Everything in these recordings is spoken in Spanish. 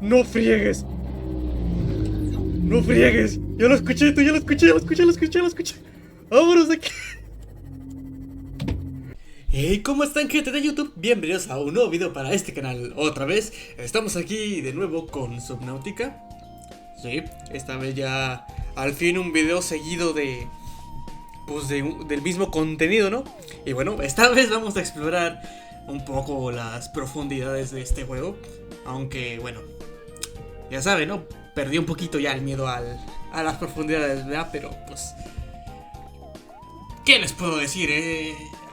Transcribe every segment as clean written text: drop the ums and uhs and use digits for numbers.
No friegues. No friegues. Yo lo escuché, tú ya lo escuché, lo escuché, lo escuché, lo escuché. Vámonos de aquí. Hey, ¿cómo están, gente de YouTube? Bienvenidos a un nuevo video para este canal. Otra vez, estamos aquí de nuevo con Subnautica. Sí, esta vez ya al fin un video seguido de... Pues del mismo contenido, ¿no? Y bueno, esta vez vamos a explorar un poco las profundidades de este juego. Aunque, bueno, ya saben, ¿no? Perdí un poquito ya el miedo a las profundidades, ¿verdad? Pero, pues... ¿Qué les puedo decir,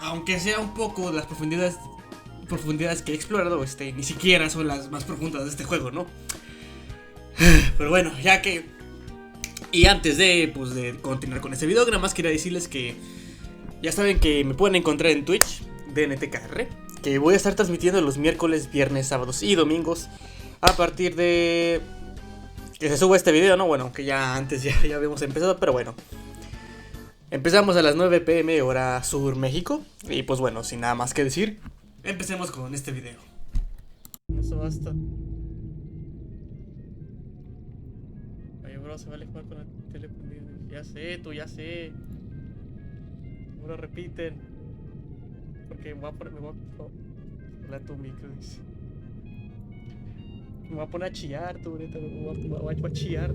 aunque sea un poco las profundidades que he explorado, ni siquiera son las más profundas de este juego, ¿no? Pero bueno, ya que... Y antes de, pues, de continuar con este video, nada más quería decirles que... Ya saben que me pueden encontrar en Twitch, DNTKR, que voy a estar transmitiendo los miércoles, viernes, sábados y domingos a partir de... que se suba este video, ¿no? Bueno, aunque ya antes ya habíamos empezado, pero bueno. Empezamos a las 9 p.m. hora sur México. Y pues bueno, sin nada más que decir, empecemos con este video. Eso basta. Oye, bro, se vale jugar con la tele prendida. Ya sé, tú ya sé. Bro, repiten. Porque me voy a poner... Habla tu micro, dice. Me voy a poner a chillar, tú, neta. Me voy a chillar.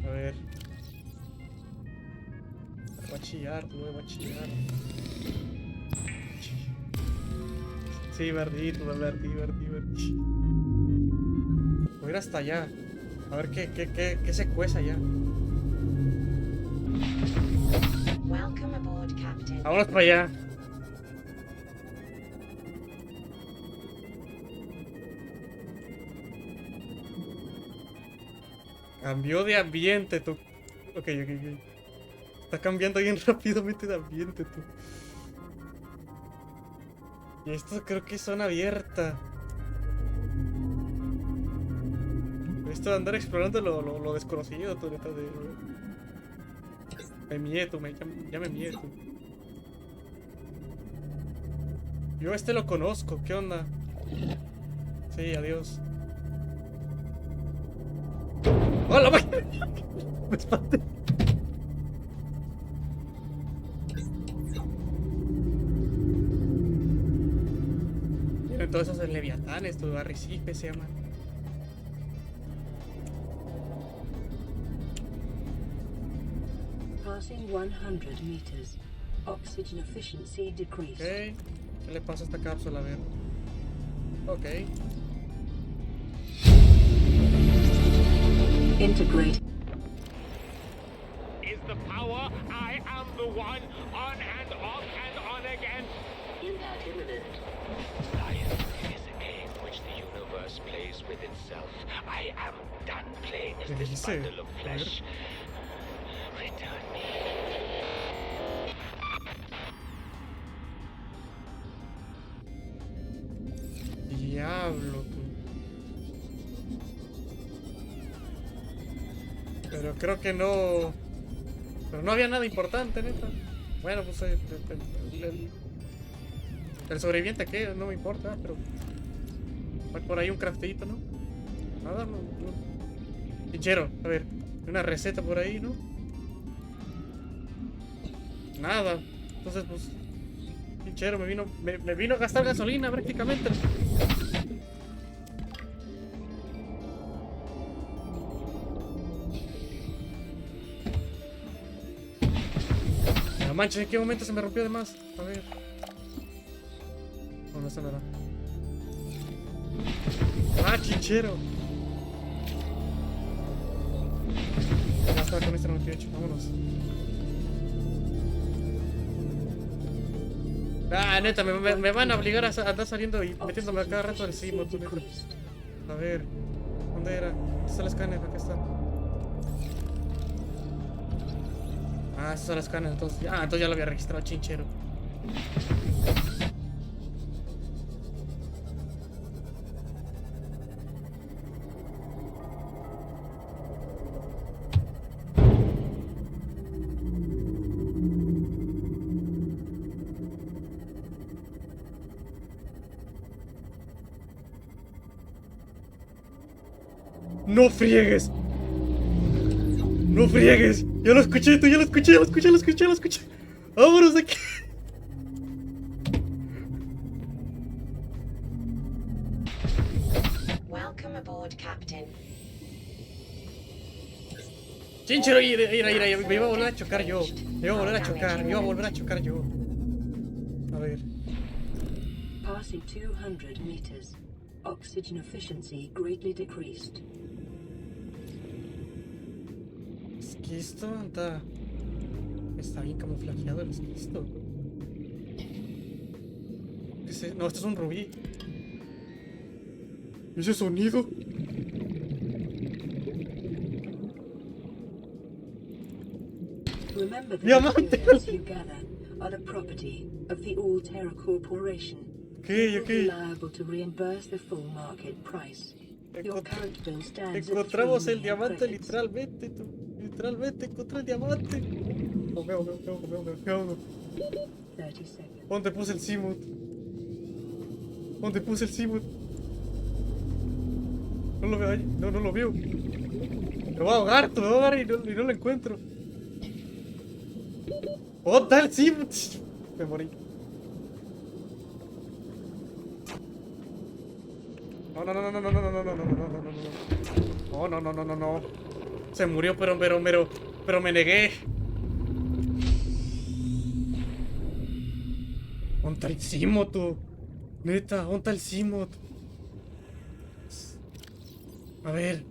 A ver. Voy a chillar, tú, voy a chillar. Sí, Verdito, Verdí. Voy a ir hasta allá. A ver qué se cueza allá. Vámonos para allá. Cambió de ambiente, tú. Ok. Está cambiando bien rápidamente de ambiente, tú. Y esto creo que es zona abierta. Esto de andar explorando lo desconocido, tú, neta, de... Me miedo, ya me miedo. Yo lo conozco, ¿qué onda? Sí, adiós. ¡Hola, güey! Me espanté. Tienen todos esos leviatanes, todo arrecifes se llaman. Passing 100 meters. Oxygen efficiency decreased. Ok. ¿Qué le pasa a esta cápsula? A ver. Ok. Integrate. Is the power, I am the one, on and off and on again. Impact imminent. Science is a game which the universe plays with itself. I am done playing as this bundle of flesh. Return me. Diablo, tú. Pero creo que no... Pero no había nada importante, neta. Bueno, pues el sobreviviente que no me importa, pero... Va por ahí un craftito, ¿no? Nada, no. Pinchero, a ver. Una receta por ahí, ¿no? Nada. Entonces, pues... Pinchero, me vino a gastar gasolina prácticamente. No manches, ¿en qué momento se me rompió de más? A ver. No está nada. ¡Ah, chinchero! Ya está con este 98, vámonos. Ah, neta, me van a obligar a andar saliendo y metiéndome a cada rato encima, tú, neta. A ver, ¿dónde era? ¿Dónde está el escáner? Acá está. Ah, esas son las canas, entonces. Ah, entonces ya lo había registrado, chinchero. ¡No friegues! ¡No friegues! ¡Ya lo escuché, tú! ¡Ya lo escuché, ya lo escuché, lo escuché, lo escuché! ¡Vámonos de aquí! Welcome aboard, Captain. Chinchero, ira, me iba a volver a chocar yo. Me iba a volver a chocar, me iba a volver a chocar yo. A ver. Passing 200 meters. Oxygen efficiency greatly decreased. Esquisto, está bien camuflajeado el esquisto. No, esto es un rubí. ¿Ese sonido? Remember that Diamante. the materials you gather are the property of the All-Terra Corporation. Okay. You'll be liable to reimburse the full market price. Your current bill stands at Encontramos 3 el million diamante credits. literalmente, tú. Literalmente encontré el diamante. Me ahogo. 30 seconds. ¿Dónde puse el Seamood? ¿Dónde puse el Seamood? No lo veo ahí. No lo veo. Me voy a ahogar, tú, me voy a ahogar y no lo encuentro. ¡Oh, está el Seamood! Me morí. No. Se murió, pero me negué. ¿Onta el Seamood, tú? Neta, ¿onta el Seamood? A ver.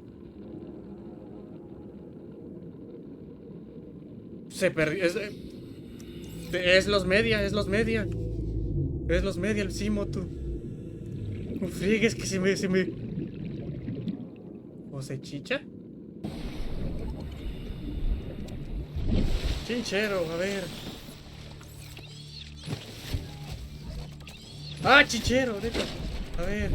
Se perdió. Es los media el Seamood, tú. No friegues que se me... ¿O se chicha? Chinchero, a ver. ¡Ah, chinchero! Neta. A ver.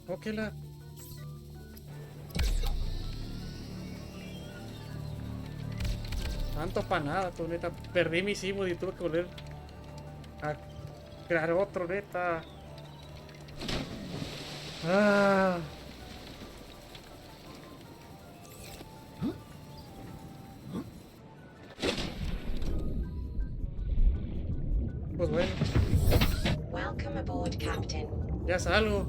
Ok, la... Tanto para nada, tú, neta. Perdí mi Seamood y tuve que volver a crear otro, neta. Ah. Pues bueno, Welcome aboard, Captain. ya salgo.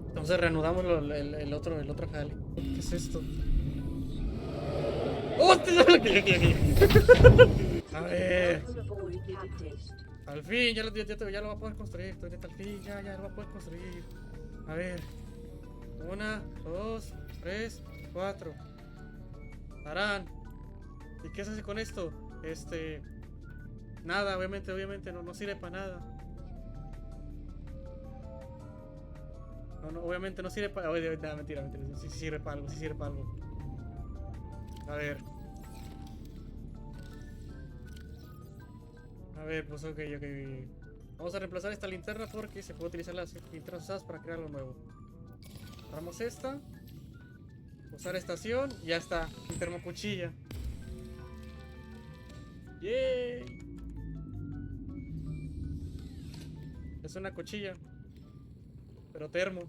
Entonces reanudamos el otro jale. ¿Qué es esto? ¡Oh! A ver. Welcome aboard, Captain. Al fin, ya lo voy a poder construir. Neta, al fin, ya lo voy a poder construir. A ver. 1, 2, 3, 4. Tarán. ¿Y qué se hace con esto? Nada, obviamente no sirve para nada. No, obviamente no sirve para... Nada, mentira. Sí sirve para algo, A ver. A ver, pues ok. Vamos a reemplazar esta linterna porque se puede utilizar las linternas usadas para crear lo nuevo. Agarramos esta. Usar estación. Y ya está. Termocuchilla. ¡Yay! Es una cuchilla. Pero termo.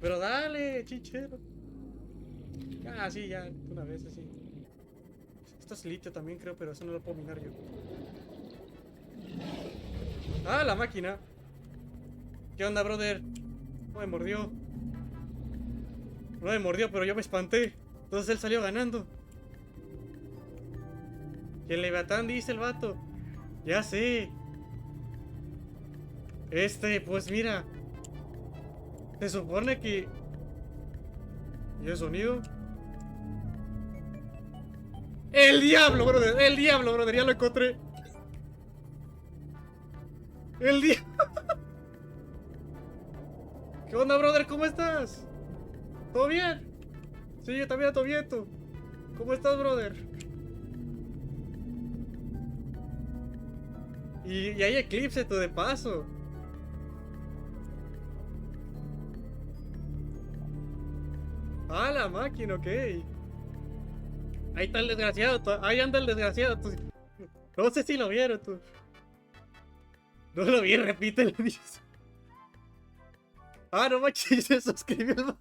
Pero dale, chinchero. Ah, sí, ya. Una vez así. Esto es litio también creo, pero eso no lo puedo minar yo. Ah, la máquina. ¿Qué onda, brother? No me mordió. No me mordió, pero yo me espanté. Entonces él salió ganando. Y el Leviatán dice el vato. Ya sé. Pues mira. Se supone que... ¿Y el sonido? ¡El diablo, brother! ¡El diablo, brother! Ya lo encontré. ¡El diablo! ¿Qué onda, brother? ¿Cómo estás? ¿Todo bien? Sí, yo también, todo bien, tú. ¿Cómo estás, brother? Y hay eclipse, tú, de paso. Ah, la máquina, ok. Ahí está el desgraciado, ahí anda el desgraciado. No sé si lo vieron tú. No lo vi, repítelo. Ah, no manches, se suscribió el